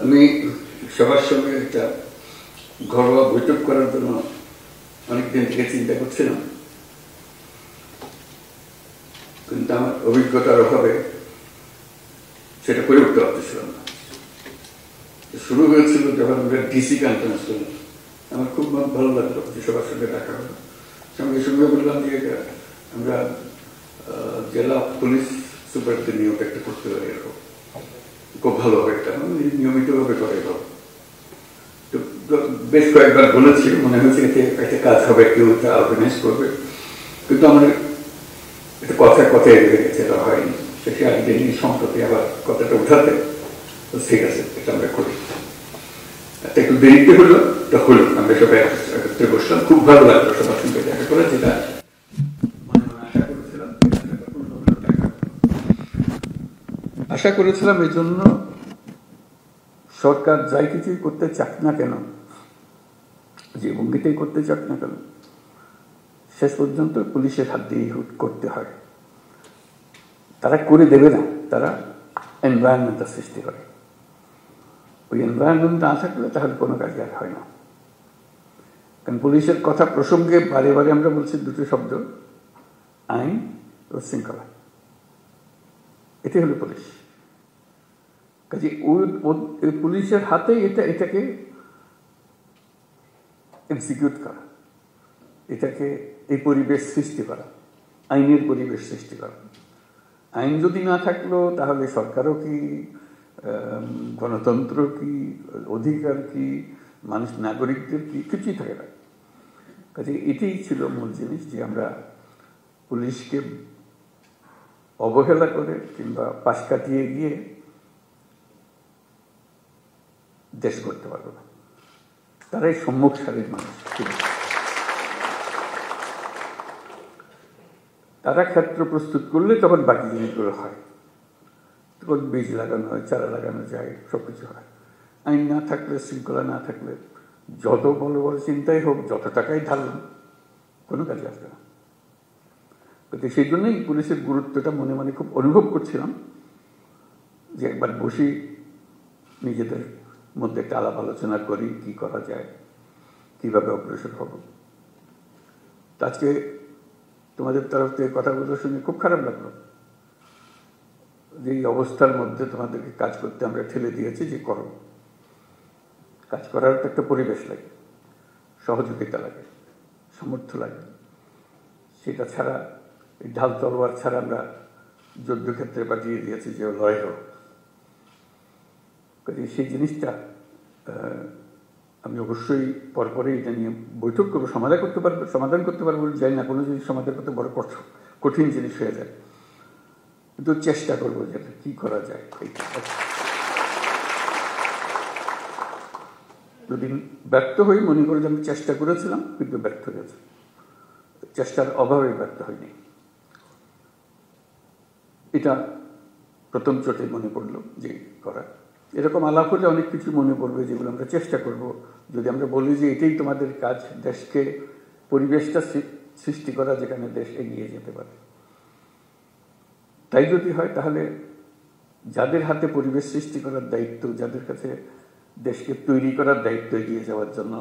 আমি সবার সঙ্গে একটা ঘরোয়া বৈঠক করার জন্য অনেকদিন থেকে চিন্তা করছিলাম, কিন্তু আমার অভিজ্ঞতার অভাবে সেটা করে উঠতে পারতেছিলাম না। শুরু হয়েছিল যখন আমরা ডিসি কনফারেন্স করলাম, আমার খুব ভালো লাগলো যে সবার সঙ্গে দেখা হলো। সঙ্গে সঙ্গে বললাম যে আমরা জেলা পুলিশ সুপারদের নিয়োগ একটা করতে পারি, এরকম খুব ভালো হবে, একটা নিয়মিতভাবে করে হোক। তো বেশ কয়েকবার বলেছি, মনে হয়েছে এতে একটা কাজ হবে, কেউ এটা অর্গানাইজ করবে, কিন্তু আমার একটা কথায় রয়ে গেছে, এটা হয়নি। সেটি একদিন সম্প্রতি আবার কথাটা উঠাতে, তো ঠিক আছে এটা আমরা করি। একটু দেরিতে হলো, তা হলো, আমরা সবাই একত্রে বসলাম, খুব ভালো লাগলো সবার সঙ্গে দেখা করে, যেটা আশা করেছিলাম। এই জন্য সরকার যাই কিছুই করতে চাক না কেন, যে ভঙ্গিতেই করতে চাক না কেন, শেষ পর্যন্ত পুলিশের হাত দিয়ে করতে হয়। তারা করে দেবে না, তারা এনভায়রনমেন্টটা সৃষ্টি করে। ওই এনভায়রনমেন্ট না থাকলে তাহলে কোনো কাজ আর হয় না। কারণ পুলিশের কথা প্রসঙ্গে বারে বারে আমরা বলছি দুটো শব্দ, আইন ও শৃঙ্খলা। এটাই হলো পুলিশ। কাজে ওই পুলিশের হাতে এটাকে এক্সিকিউট করা, এটাকে এই পরিবেশ সৃষ্টি করা, আইনের পরিবেশ সৃষ্টি করা। আইন যদি না থাকলো তাহলে সরকারও কি, গণতন্ত্র কি, অধিকার কি, মানুষ নাগরিকদের কি, কিছুই থাকে না। কাজে এটাই ছিল মূল জিনিস, যে আমরা পুলিশকে অবহেলা করে কিংবা পাশ কাটিয়ে গিয়ে দেশ করতে পারবো না। তারাই সম্মুখ সারির মানুষ। তারা ক্ষেত্র প্রস্তুত করলে তখন বাকি জিনিসগুলো হয়, তখন বীজ লাগানো হয়, চারা লাগানো যায়, সবকিছু হয়। আইন না থাকলে, শৃঙ্খলা না থাকলে, যত বড় বড় চিন্তাই হোক, যত টাকাই ঢালুন, কোনো কাজে আসবে না। কিন্তু সেই জন্যই পুলিশের গুরুত্বটা মনে মনে খুব অনুভব করছিলাম, যে একবার বসি, নিজেদের মধ্যে একটা আলাপ আলোচনা করি, কি করা যায়, কিভাবে অগ্রসর হব। আজকে তোমাদের তরফ থেকে কথাগুলো শুনে খুব খারাপ লাগলো, যে এই অবস্থার মধ্যে তোমাদেরকে কাজ করতে আমরা ঠেলে দিয়েছি, যে করো। কাজ করার তো একটা পরিবেশ লাগে, সহযোগিতা লাগে, সামর্থ্য লাগে। সেটা ছাড়া, এই ঢাল তলোয়ার ছাড়া আমরা যুদ্ধক্ষেত্রে পাঠিয়ে দিয়েছি যে লড়াই হোক। সেই জিনিসটা আমি অবশ্যই পরপরই এটা নিয়ে বৈঠক করবো, সমাধান করতে পারবো যাই না, কোনো জিনিস সমাধান করতে বড় কঠিন জিনিস হয়ে যায়, কিন্তু চেষ্টা করবো যে কি করা যায়। যদি ব্যর্থ হই, মনে করি যে আমি চেষ্টা করেছিলাম কিন্তু ব্যর্থ হয়েছে, চেষ্টার অভাবে ব্যর্থ হয়নি। এটা প্রথম চোটে মনে পড়লো যে করা। এরকম আলাপ হলে অনেক কিছু মনে পড়বে, যেগুলো আমরা চেষ্টা করব। যদি আমরা বলি যে এটাই তোমাদের কাজ, দেশকে পরিবেশটা সৃষ্টি করা যেখানে দেশ এগিয়ে যেতে পারে, তাই যদি হয়, তাহলে যাদের হাতে পরিবেশ সৃষ্টি করার দায়িত্ব, যাদের কাছে দেশকে তৈরি করার দায়িত্ব এগিয়ে যাওয়ার জন্য,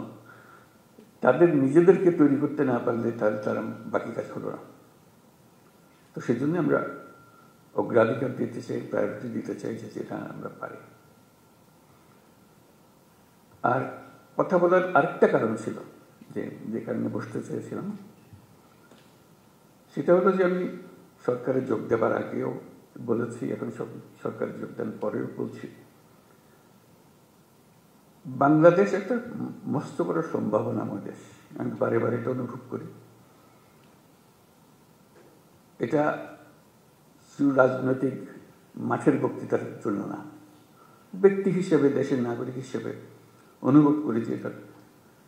তাদের নিজেদেরকে তৈরি করতে না পারলে তাহলে তারা বাকি কাজ হলো না। তো সেই জন্য আমরা অগ্রাধিকার দিতে চাই, প্রায়োরিটি দিতে চাই যে যেটা আমরা পারি। আর কথা বলার আরেকটা কারণ ছিল, যে কারণে বসতে চেয়েছিলাম, সেটা হলো যে আমি সরকারে যোগ দেবার আগেও বলেছি, এখন সরকারে যোগদান পরেও বলছি, বাংলাদেশ একটা মস্ত বড় সম্ভাবনাময় দেশ। আমি বারে বারে এটা অনুভব করি। এটা রাজনৈতিক মাঠের বক্তৃতার জন্য না, ব্যক্তি হিসেবে, দেশের নাগরিক হিসেবে অনুভব করি যে এটা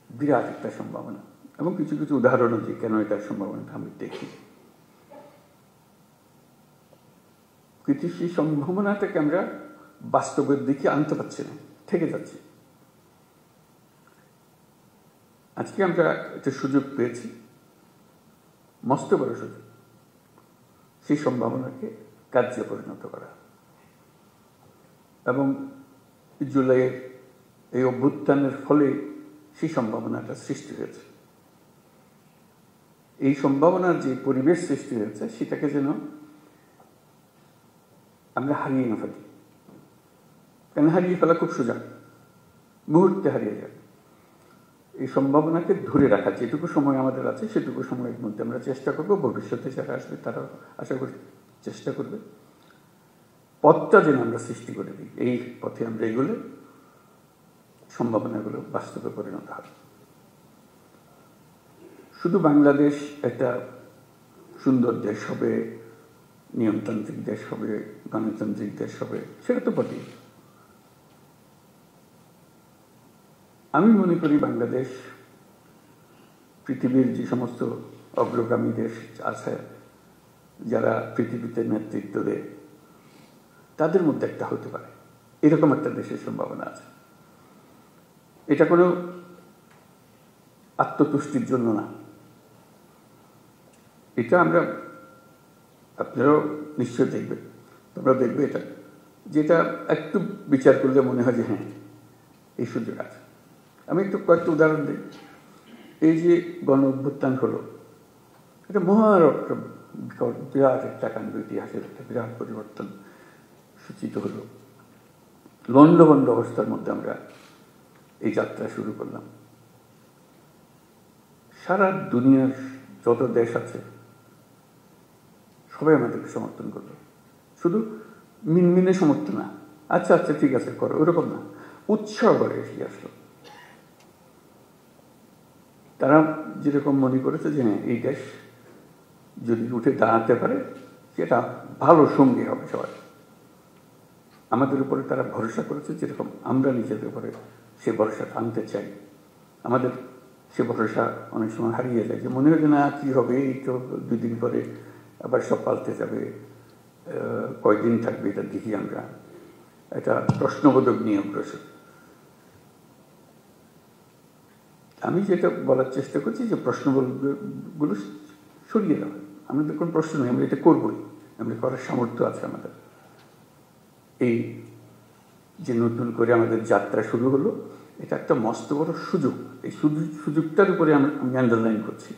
বিরাট একটা সম্ভাবনা, এবং কিছু কিছু উদাহরণও যে কেন এটার সম্ভাবনাটা আমি দেখি। কিন্তু সেই সম্ভাবনাটাকে আমরা বাস্তবের দিকে আনতে পারছি না, থেকে যাচ্ছি। আজকে আমরা একটা সুযোগ পেয়েছি, মস্ত বড় সুযোগ, সেই সম্ভাবনাকে কার্যে পরিণত করা। এবং জুলাইয়ের এই অভ্যুত্থানের ফলে সেই সম্ভাবনাটা সৃষ্টি হয়েছে। এই সম্ভাবনার যে পরিবেশ সৃষ্টি হয়েছে সেটাকে যেন আমরা হারিয়ে না ফেলি। কেন হারিয়ে ফেলা খুব সোজা, মুহূর্তে হারিয়ে যাবে। এই সম্ভাবনাকে ধরে রাখা যেটুকু সময় আমাদের আছে সেটুকু সময়ের মধ্যে আমরা চেষ্টা করব, ভবিষ্যতে যারা আসবে তারা আশা করি চেষ্টা করবে, পথটা যেন আমরা সৃষ্টি করে দিই। এই পথে আমরা এগুলো সম্ভাবনাগুলো বাস্তবে পরিণত হবে। শুধু বাংলাদেশ একটা সুন্দর দেশ হবে, নিয়মতান্ত্রিক দেশ হবে, গণতান্ত্রিক দেশ হবে, সেটা তো বটেই। আমি মনে করি বাংলাদেশ পৃথিবীর যে সমস্ত অগ্রগামী দেশ আছে যারা পৃথিবীতে নেতৃত্ব দেয় তাদের মধ্যে একটা হতে পারে, এরকম একটা দেশের সম্ভাবনা আছে। এটা কোনো আত্মতুষ্টির জন্য না, এটা আমরা, আপনারাও নিশ্চয় দেখবে, তোমরা দেখবে এটা, যেটা একটু বিচার করলে মনে হয় যে হ্যাঁ এই সুযোগ আছে। আমি একটু কয়েকটা উদাহরণ দিই। এই যে গণ অভ্যুত্থান হলো, এটা বিরাট একটা কাণ্ড, ইতিহাসের একটা বিরাট পরিবর্তন সূচিত হলো। লণ্ডভণ্ড অবস্থার মধ্যে আমরা এই যাত্রা শুরু করলাম। সারা দুনিয়ার যত দেশ আছে সবাই আমাদেরকে সমর্থন করলো। শুধু মিনমিনে সমর্থন না, আচ্ছা আচ্ছা ঠিক আছে করো, ওরকম না, উৎসাহ করে এসে আসলো। তারা যেরকম মনে করেছে যে হ্যাঁ এই দেশ যদি উঠে দাঁড়াতে পারে সেটা ভালো সঙ্গী হবে সবাই। আমাদের উপরে তারা ভরসা করেছে, যেরকম আমরা নিজেদের উপরে সে ভরসা আনতে চাই। আমাদের সে ভরসা অনেক সময় হারিয়ে যায়, যে মনে হয় যে না কী হবে, এই তো 2 দিন পরে আবার সব পাল্টে যাবে, কয়দিন থাকবে এটা দেখি আমরা। এটা প্রশ্নবোধক নিয়ে অগ্রসর। আমি যেটা বলার চেষ্টা করছি যে প্রশ্নগুলো সরিয়ে দেওয়া, আমাদের কোনো প্রশ্ন নেই, আমরা এটা করবই, আমরা করার সামর্থ্য আছে আমাদের। এই যে নতুন করে আমাদের যাত্রা শুরু হলো, এটা একটা মস্ত বড় সুযোগ। এই সুযোগটার উপরে আমি আন্ডারলাইন করছি,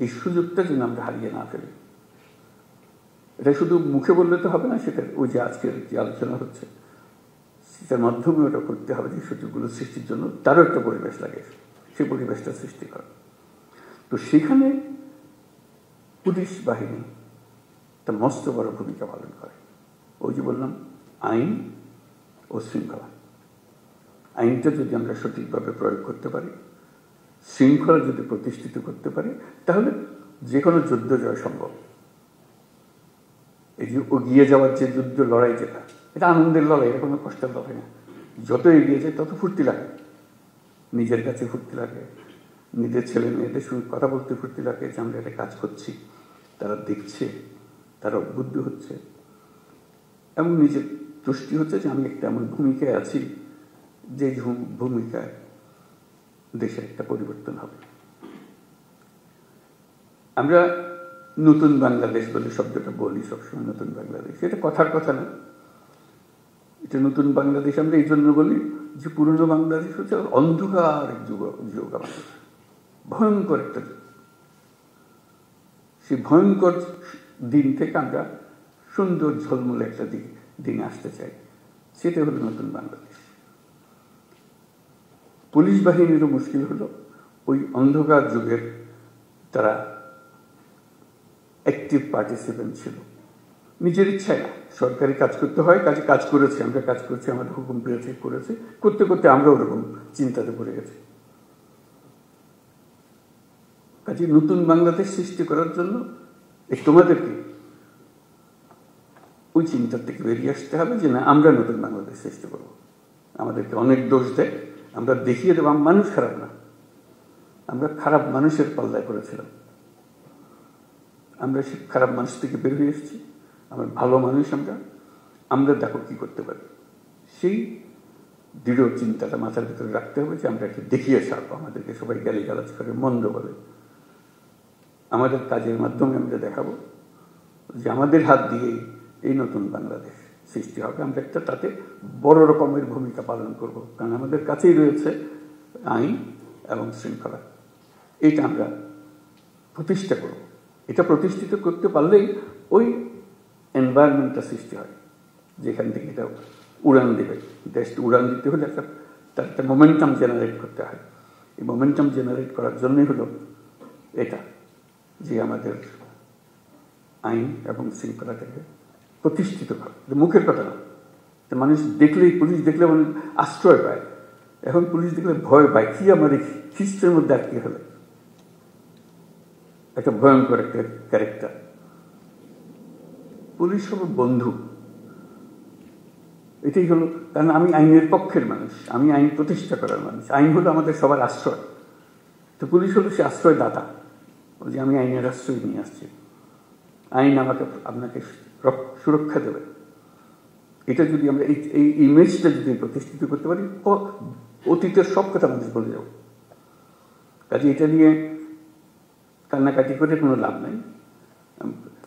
এই সুযোগটা যেন আমরা হারিয়ে না ফেলি। এটা শুধু মুখে বললে তো হবে না, সেটা ওই যে আজকের যে আলোচনা হচ্ছে সেটার মাধ্যমে ওটা করতে হবে, যে সুযোগগুলো সৃষ্টির জন্য তারও একটা পরিবেশ লাগে, সেই পরিবেশটা সৃষ্টি করে। তো সেখানে পুলিশ বাহিনী একটা মস্ত বড় ভূমিকা পালন করে। ওই যে বললাম আইন ও শৃঙ্খলা। আইনটা যদি আমরা সঠিকভাবে প্রয়োগ করতে পারি, শৃঙ্খলা যদি প্রতিষ্ঠিত করতে পারি, তাহলে যে কোনো যুদ্ধ জয় সম্ভব। এই যে এগিয়ে যাওয়ার যে যুদ্ধ লড়াই, যেটা এটা আনন্দের লড়াই, এটা কোনো কষ্টের লড়াই না। যত এগিয়ে যায় তত ফুর্তি লাগে, নিজের কাছে ফুর্তি লাগে, নিজের ছেলে মেয়েদের সঙ্গে কথা বলতে ফুর্তি লাগে যে আমরা একটা কাজ করছি, তারা দেখছে, তারা উদ্বুদ্ধ হচ্ছে, এবং নিজের তুষ্টি হচ্ছে যে আমি একটা এমন ভূমিকায় আছি যে ভূমিকায় দেশের একটা পরিবর্তন হবে। আমরা নতুন বাংলাদেশ বলে শব্দটা বলি সবসময়, নতুন বাংলাদেশ, এটা কথার কথা না। এটা নতুন বাংলাদেশ আমরা এই জন্য বলি যে পুরনো বাংলাদেশ হচ্ছে অন্ধকার এক যুগ, আমাদের ভয়ঙ্কর একটা যুগ। সেই ভয়ঙ্কর দিন থেকে আমরা সুন্দর ঝলমলে একটা দিনে আসতে চাই, সেটা হলো নতুন বাংলাদেশ। পুলিশ বাহিনীরও মুশকিল হলো ওই অন্ধকার যুগের তারা অ্যাক্টিভ পার্টিসিপেন্ট ছিল, নিজের ইচ্ছায় না, সরকারি কাজ করতে হয়, কাজ করেছে, আমরা কাজ করছি, আমাদের হুকুম পেয়েছে, করেছে, করতে করতে আমরা ওরকম চিন্তাতে পড়ে গেছি। কাজে নতুন বাংলাদেশ সৃষ্টি করার জন্য তোমাদেরকে ওই চিন্তার থেকে বেরিয়ে আসতে হবে যে না আমরা নতুন বাংলাদেশ সৃষ্টি করব। আমাদেরকে অনেক দোষ দেয়, আমরা দেখিয়ে দেবো মানুষ খারাপ না, আমরা খারাপ মানুষের পাল্লায় পড়েছিলাম, আমরা সে খারাপ মানুষ থেকে বের হয়ে এসেছি, আমরা ভালো মানুষ, আমরা দেখো কি করতে পারি। সেই দৃঢ় চিন্তাটা মাথার ভিতরে রাখতে হবে যে আমরা একটু দেখিয়ে ছাড়বো। আমাদেরকে সবাই গালিগালাজ করে, মন্দ বলে, আমাদের কাজের মাধ্যমে আমরা দেখাবো যে আমাদের হাত দিয়েই এই নতুন বাংলাদেশ সৃষ্টি হবে। আমরা একটা তাতে বড় রকমের ভূমিকা পালন করব, কারণ আমাদের কাছেই রয়েছে আইন এবং শৃঙ্খলা। এটা আমরা প্রতিষ্ঠা করব। এটা প্রতিষ্ঠিত করতে পারলেই ওই এনভায়রনমেন্টটা সৃষ্টি হয় যেখান থেকে এটা উড়ান দেবে। দেশটা উড়ান দিতে হলে তার একটা মোমেন্টাম জেনারেট করতে হয়। এই মোমেন্টাম জেনারেট করার জন্যই হলো এটা, যে আমাদের আইন এবং শৃঙ্খলাটাকে প্রতিষ্ঠিত করা। মুখের কথা না, মানুষ দেখলেই, পুলিশ দেখলে মানুষ আশ্রয় পায়। এখন পুলিশ দেখলে ভয় পায়, কি আমার এই খ্রিস্টের মধ্যে আর কি হলো, একটা ভয়ঙ্কর একটা ক্যারেক্টার। পুলিশ হলো বন্ধু, এটাই হলো। কারণ আমি আইনের পক্ষের মানুষ, আমি আইন প্রতিষ্ঠা করার মানুষ। আইন হলো আমাদের সবার আশ্রয়। তো পুলিশ হলো সে আশ্রয়দাতা, যে আমি আইনের আশ্রয় নিয়ে আসছি, আইন আপনাকে সুরক্ষা দেবে। এটা যদি আমরা এই ইমেজটা যদি প্রতিষ্ঠিত করতে পারি, অতীতের সব কথা মানুষ বলে যাব। কাজে এটা নিয়ে কান্নাকাটি করে কোনো লাভ নাই,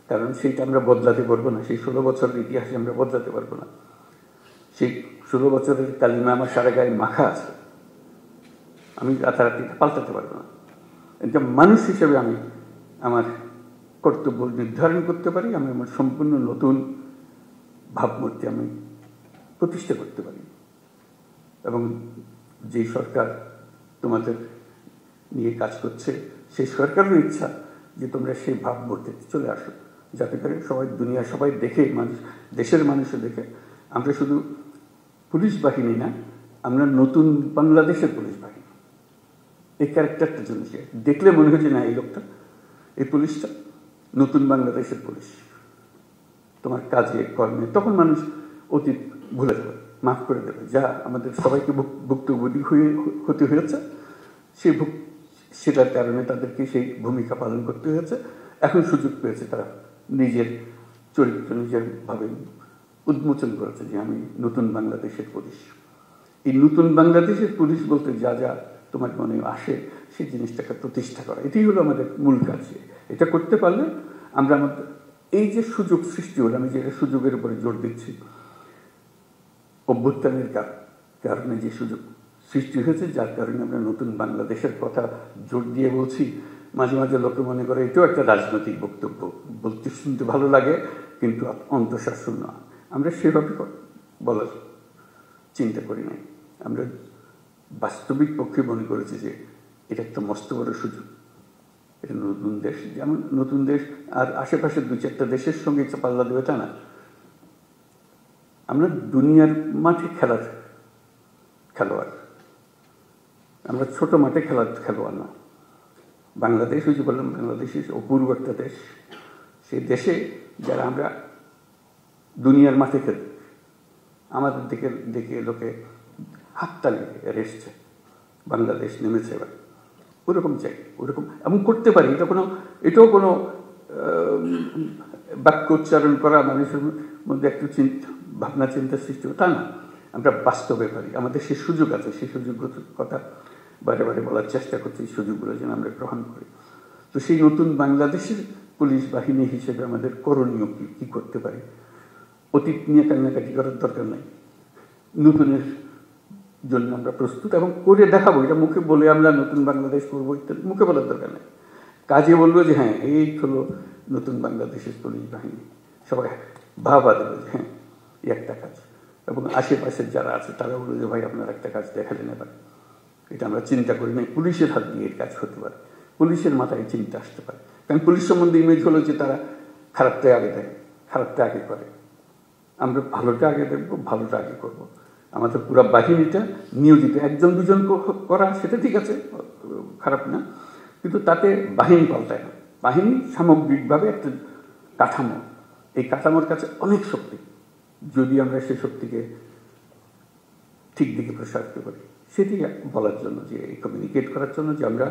কারণ সেইটা আমরা বদলাতে পারবো না। সেই 16 বছরের ইতিহাসে আমরা বদলাতে পারবো না। সেই 16 বছরের কালিমা আমার সারা গায়ে মাখা আছে, আমি রাতারাতি পাল্টাতে পারবো না। এটা মানুষ হিসেবে আমি আমার কর্তব্য নির্ধারণ করতে পারি, আমি আমার সম্পূর্ণ নতুন ভাবমূর্তি আমি প্রতিষ্ঠা করতে পারি। এবং যে সরকার তোমাদের নিয়ে কাজ করছে, সেই সরকারের ইচ্ছা যে তোমরা সেই ভাবমূর্তিতে চলে আসো, যাতে করে সবাই, দুনিয়া সবাই দেখে, মানুষ, দেশের মানুষও দেখে আমরা শুধু পুলিশ বাহিনী না, আমরা নতুন বাংলাদেশের পুলিশ বাহিনী। এই ক্যারেক্টারটা জন্য দেখলে মনে হয় যে না, এই লোকটা, এই পুলিশটা নতুন বাংলাদেশের পুলিশ। তোমার কাজে কর্মে তখন মানুষ অতীত ভুলে যাবে, মাফ করে দেবে, যা আমাদের সবাইকে ভুক্তভোগী হতে হয়েছে, সেটার কারণে তাদেরকে সেই ভূমিকা পালন করতে হয়েছে। এখন সুযোগ পেয়েছে, তারা নিজের চরিত্র নিজের ভাবে উন্মোচন করেছে যে আমি নতুন বাংলাদেশের পুলিশ। এই নতুন বাংলাদেশের পুলিশ বলতে যা যা তোমার মনে আসে, সেই জিনিসটাকে প্রতিষ্ঠা করা, এটাই হলো আমাদের মূল কাজ। এটা করতে পারলে আমরা আমাদের এই যে সুযোগ সৃষ্টি হলো, আমি যেটা সুযোগের উপরে জোর দিচ্ছি, অভ্যুত্থানের কারণে যে সুযোগ সৃষ্টি হয়েছে, যার কারণে আমরা নতুন বাংলাদেশের কথা জোর দিয়ে বলছি। মাঝে মাঝে লোকে মনে করে এটাও একটা রাজনৈতিক বক্তব্য, বলতে শুনতে ভালো লাগে, কিন্তু অন্তঃশাসন না। আমরা সেভাবে বলার চিন্তা করি নাই। আমরা বাস্তবিক পক্ষে মনে করেছি যে এটা একটা মস্ত বড় সুযোগ। এটা নতুন দেশ, যেমন নতুন দেশ আর আশেপাশের 2-4টা দেশের সঙ্গে পাল্লা দেবে তা না। আমরা দুনিয়ার মাঠে খেলোয়াড়, আমরা ছোট মাঠে খেলোয়াড় না। বাংলাদেশ, ওই যে বললাম, বাংলাদেশ অপূর্ব একটা দেশ। সেই দেশে যারা আমরা দুনিয়ার মাঠে খেলি, আমাদের দেখে লোকে হাততালি এসছে, বাংলাদেশ নেমেছে এবার। ওরকম চাই, ওরকম এমন করতে পারি। এটাও কোনো বাক্য উচ্চারণ করা মানুষের মধ্যে একটু ভাবনা চিন্তা সৃষ্টি হবে তা না। আমরা বাস্তবে পারি, আমাদের সেই সুযোগ আছে। সেই সুযোগগুলোর কথা বারে বারে বলার চেষ্টা করছি, এই সুযোগগুলো যেন আমরা গ্রহণ করি। তো সেই নতুন বাংলাদেশের পুলিশ বাহিনী হিসেবে আমাদের করণীয় কি করতে পারি? অতীত নিয়ে কান্নাকাটি করার দরকার নাই, নতুনের জন্য আমরা প্রস্তুত এবং করে দেখাবো। এটা মুখে বলে আমরা নতুন বাংলাদেশ করবো ইত্যাদি মুখে বলার দরকার নেই, কাজে বলবো যে হ্যাঁ এই হলো নতুন বাংলাদেশের পুলিশ বাহিনী। সবাই ভাবা দেবে যে হ্যাঁ এই একটা কাজ, এবং আশেপাশের যারা আছে তারা বললো যে ভাই আপনার একটা কাজ দেখালেন এবার। এটা আমরা চিন্তা করি নাই, পুলিশের হাত দিয়ে এর কাজ হতে পারে, পুলিশের মাথায় চিন্তা আসতে পারে। কারণ পুলিশ সম্বন্ধে ইমেজ হলো যে তারা খারাপটা আগে দেয়, খারাপটা আগে করে। আমরা ভালোটা আগে দেখবো, ভালোটা আগে করবো। আমাদের পুরো বাহিনীটা নিয়োজিত, 1-2 জন করা সেটা ঠিক আছে, খারাপ না, কিন্তু তাতে বাহিনী পাল্টায় না। বাহিনী সামগ্রিকভাবে একটা কাঠামো, এই কাঠামোর কাছে অনেক শক্তি, যদি আমরা সেই শক্তিকে ঠিক দিকে প্রসারিত করি। সেটি বলার জন্য, যে কমিউনিকেট করার জন্য, যে আমরা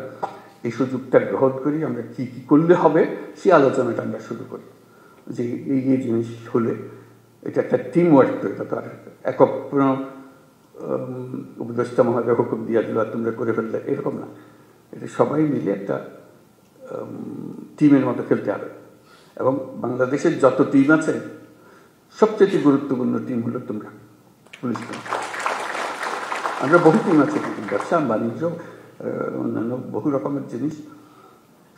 এই সুযোগটা গ্রহণ করি, আমরা কি কি করলে হবে সেই আলোচনাটা আমরা শুরু করি। যে এই জিনিস হলে এটা একটা টিম ওয়ার্ক, তো এটা তো আর একক কোনো উপদেষ্টা মহোদয় হুকুম দিয়া দিল আর তোমরা করে ফেললে, এরকম না। এটা সবাই মিলে একটা টিমের মতো খেলতে হবে। এবং বাংলাদেশের যত টিম আছে সবচেয়ে গুরুত্বপূর্ণ টিম হলো তোমরা, পুলিশ টিম। আমরা বহু টিম আছে, ব্যবসা বাণিজ্য অন্যান্য বহু রকমের জিনিস,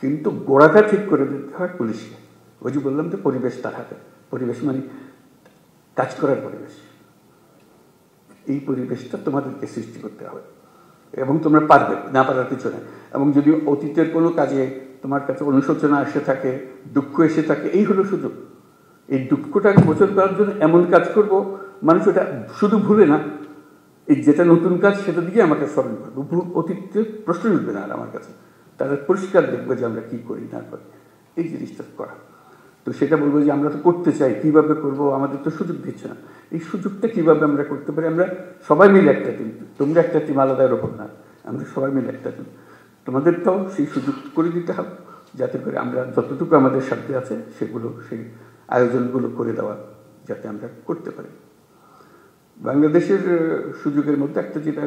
কিন্তু গোড়াটা ঠিক করে দিতে হয় পুলিশকে। ওই যে বললাম যে পরিবেশ তার হাতে, পরিবেশ মানে কাজ করার পরিবেশ। এই পরিবেশটা তোমাদেরকে সৃষ্টি করতে হবে এবং তোমরা পারবে, না পারার কিছু নেই। এবং যদি অতীতের কোনো কাজে তোমার কাছে অনুশোচনা এসে থাকে, দুঃখ এসে থাকে, এই হলো সুযোগ। এই দুঃখটাকে মোচন করার জন্য এমন কাজ করব, মানুষ ওটা শুধু ভুলে না, এই যেটা নতুন কাজ সেটা দিকে আমাকে স্মরণ করবো, অতীতের প্রশ্ন উঠবে না আর আমার কাছে। তারা পরিষ্কার দেখবে যে আমরা কি করি না করি, এই জিনিসটা করা। তো সেটা বলবো যে আমরা তো করতে চাই, কিভাবে করব, আমাদের তো সুযোগ দিচ্ছে না। এই সুযোগটা কিভাবে আমরা করতে পারি? আমরা সবাই মিলে একটা টিম, তোমরা একটা টিম আলাদা এরকম না, আমরা সবাই মিলে একটা টিম। তোমাদেরটাও সেই সুযোগ করে দিতে হবে, যাতে করে আমরা যতটুকু আমাদের সাথে আছে সেগুলো, সেই আয়োজনগুলো করে দেওয়া যাতে আমরা করতে পারি। বাংলাদেশের সুযোগের মধ্যে একটা যেটা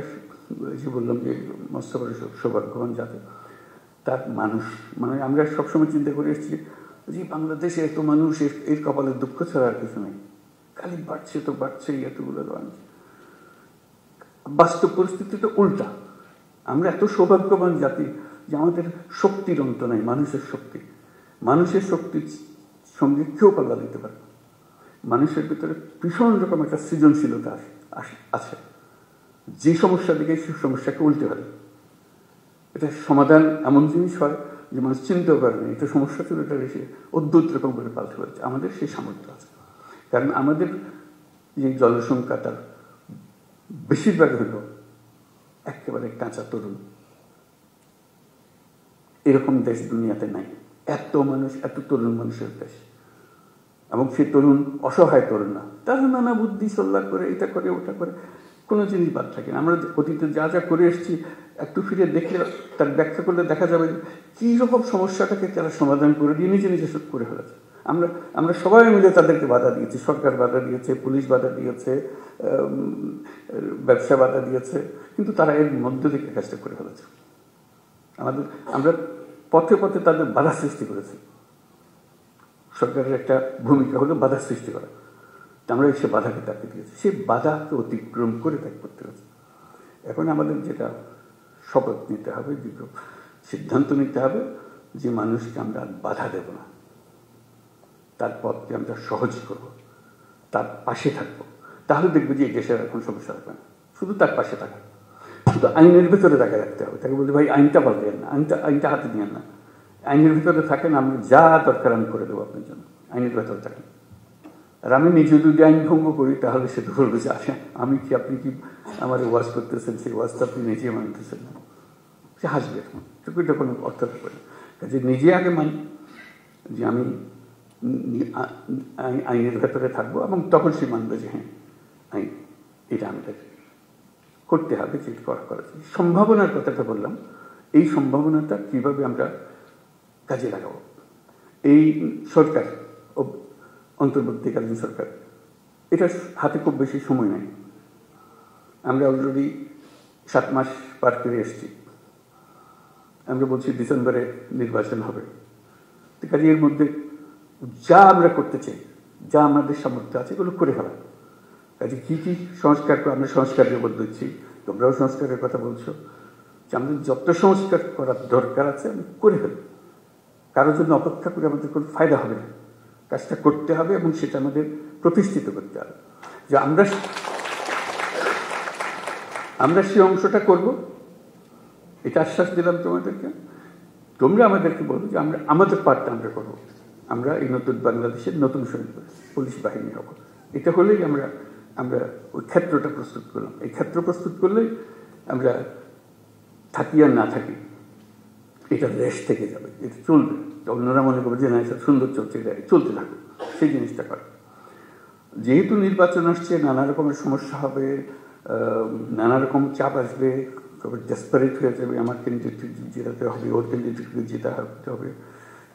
যে বললাম যে মস্ত বড় সৌভাগ্যবান যাতে তার মানুষ, মানে আমরা সবসময় চিন্তা করে এসেছি যে বাংলাদেশে এত মানুষ, এর কপালের দুঃখ ছাড়া আর কিছু নেই, খালি বাড়ছে তো বাড়ছেই, এতগুলো মানুষ। বাস্তব পরিস্থিতি তো উল্টা। আমরা এত সৌভাগ্যবান জাতি যে আমাদের শক্তির অন্ত নাই, মানুষের শক্তি। মানুষের শক্তির সঙ্গে কেউ পাল্লা দিতে পারে। মানুষের ভিতরে ভীষণ রকম একটা সৃজনশীলতা আছে, যে সমস্যা দিকে সেই সমস্যাকে উল্টে ফেলে। এটা সমাধান এমন জিনিস হয় যে মানুষ চিন্তাও করে না, এটা সমস্যা ছিল, এটা এসে অদ্ভুত রকম করে পাল্টে ফেলছে। আমাদের সেই সামর্থ্য আছে, কারণ আমাদের যে জনসংখ্যা তার বেশিরভাগ হলো একেবারে কাঁচা তরুণ। এরকম দেশ দুনিয়াতে নাই, এত মানুষ, এত তরুণ মানুষের দেশ। এবং সে তরুণ অসহায় তরুণ না, তারা নানা বুদ্ধি সল্লা করে, এটা করে ওটা করে, কোনো জিনিস বাদ থাকে না। আমরা অতীতে যা যা করে এসেছি একটু ফিরে দেখলে, তার ব্যাখ্যা করলে দেখা যাবে কী রকম সমস্যাটাকে তারা সমাধান করে দিয়ে নিজে নিজে সব করে ফেলেছে। আমরা সবাই মিলে তাদেরকে বাধা দিয়েছি, সরকার বাধা দিয়েছে, পুলিশ বাধা দিয়েছে, ব্যবসা বাধা দিয়েছে, কিন্তু তারা এর মধ্য থেকে কাজটা করে ফেলেছে। আমরা পথে পথে তাদের বাধা সৃষ্টি করেছি। সরকারের একটা ভূমিকা হলো বাধা সৃষ্টি করা, আমরা সে বাধাকে তাকে দিয়েছি, সে বাধাকে অতিক্রম করে তাকে করতে হয়েছে। এখন আমাদের যেটা শপথ নিতে হবে, সিদ্ধান্ত নিতে হবে যে মানুষকে আমরা বাধা দেব না, তার পথকে আমরা সহজ করব, তার পাশে থাকবো। তাহলে দেখবে যে এই দেশের এখন সমস্যা হবে না। শুধু তার পাশে থাকা, শুধু আইনের ভেতরে তাকে রাখতে হবে। তাকে বলতে ভাই আইনটা বলবেন না, আইনটা হাতে নিয়ে না, আইনের ভিতরে থাকেন, আমি যা দরকার আমি করে দেবো আপনার জন্য, আইনের ভেতরে থাকেন। আর আমি নিজে যদি আইন ভঙ্গ করি তাহলে সে তো বলবে যে আসে আমি কি, আপনি কি আমার ওয়াজ করতেছেন, সেই ওয়াজটা আপনি নিজে মানতেছেন না, সে হাসবে। এখন এটা কোনো অর্থ থাকবে না। কাজে নিজে আগে মানি যে আমি আইনের ভেতরে থাকবো, এবং তখন সে মানবে যে হ্যাঁ আইন এটা আমাদের করতে হবে, যে করা সম্ভাবনার কথাটা বললাম। এই সম্ভাবনাটা কিভাবে আমরা কাজে লাগাবো? এই সরকার, অন্তর্বর্তীকালীন সরকার, এটা হাতে খুব বেশি সময় নাই। আমরা অলরেডি 7 মাস পার করে এসেছি। আমরা বলছি ডিসেম্বরে নির্বাচন হবে। কাজে এর মধ্যে যা আমরা করতে চাই, যা আমাদের সামর্থ্য আছে এগুলো করে ফেলা। কাজে কী কী সংস্কার আমরা সংস্কারের উপর দিচ্ছি, তোমরাও সংস্কারের কথা বলছো, যে আমাদের যত সংস্কার করার দরকার আছে আমি করে ফেলি। কারোর জন্য অপেক্ষা করে আমাদের কোনো ফায়দা হবে না, কাজটা করতে হবে এবং সেটা আমাদের প্রতিষ্ঠিত করতে হবে। যে আমরা সেই অংশটা করব, এটা আশ্বাস দিলাম তোমাদেরকে। তোমরা আমাদেরকে বলো যে আমরা আমাদের পার্টটা আমরা করবো। আমরা এই নতুন বাংলাদেশের নতুন সৈনিক পুলিশ বাহিনী হব। এটা হলেই আমরা ওই ক্ষেত্রটা প্রস্তুত করলাম। এই ক্ষেত্র প্রস্তুত করলেই আমরা থাকি আর না থাকি, এটা রেশ থেকে যাবে, এটা চলবে। অন্যরা মনে করবে যে না এটা সুন্দর চলছে, এটা চলতে থাকুক, সেই জিনিসটা করে। যেহেতু নির্বাচন আসছে, নানা রকমের সমস্যা হবে, নানা রকম চাপ আসবে, তবে ডেসপারেট হয়ে যাবে, আমার ক্যান্ডিডেটকে জেতাতে হবে, ওর ক্যান্ডিডেটকে জেতাতে হবে।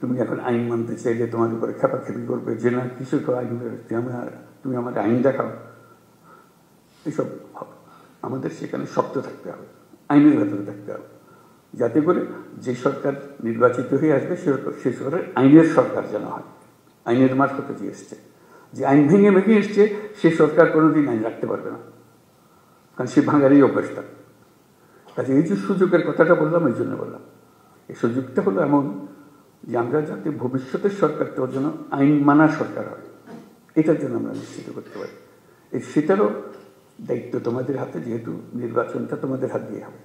তুমি এখন আইন মানতে চাইলে তোমার উপরে খেপাখেপি করবে যে না কিছু তো আইন, তুমি আমাকে আইন দেখাও, এসব হবে। আমাদের সেখানে শক্ত থাকতে হবে, আইনের ভেতরে থাকতে হবে, যাতে করে যে সরকার নির্বাচিত হয়ে আসবে সে সরকারের আইনের সরকার যেন হয়, আইনের মারফতে যে এসছে, যে আইন ভেঙে ভেঙে এসছে সে সরকার কোনোদিন আইন রাখতে পারবে না, কারণ সে ভাঙারই অভ্যাসটা। কাজে এই যে সুযোগের কথাটা বললাম, এই জন্য বললাম এই সুযোগটা হলো এমন যে আমরা যাতে ভবিষ্যতের সরকারটা যেন আইন মানা সরকার হয়, এটার জন্য আমরা নিশ্চিত করতে পারি। সেটারও দায়িত্ব তোমাদের হাতে, যেহেতু নির্বাচনটা তোমাদের হাত দিয়ে হবে।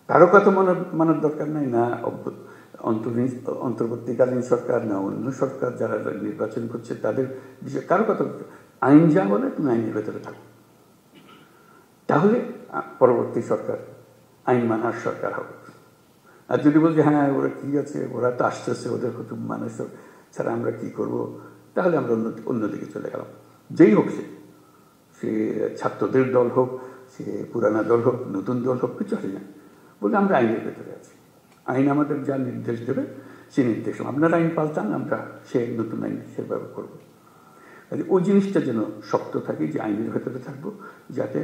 কারো কথা মানার দরকার নাই, না অন্তর্বর্তীকালীন সরকার, না অন্য সরকার যারা নির্বাচন করছে তাদের বিষয়ে কারো কথা। আইন যা বলে তুমি আইনের ভেতরে থাকো, তাহলে পরবর্তী সরকার আইন মানার সরকার হবে। আর যদি বলছি হ্যাঁ ওরা কি আছে, ওরা তো আসতেছে, ওদের কুটুম মানুষ ছাড়া আমরা কি করব, তাহলে আমরা অন্যদিকে চলে গেলাম। যেই হোক সে ছাত্রদের দল হোক, সে পুরানা দল হোক, নতুন দল হোক, কিছু হয় না, বলে আমরা আইনের ভেতরে আছি। আইন আমাদের যা নির্দেশ দেবে সে নির্দেশ, আপনারা আইন পাল্টান, আমরা সে নতুন আইন সেভাবে করবো। ওই জিনিসটা যেন শক্ত থাকে, যে আইনের ভেতরে থাকবো, যাতে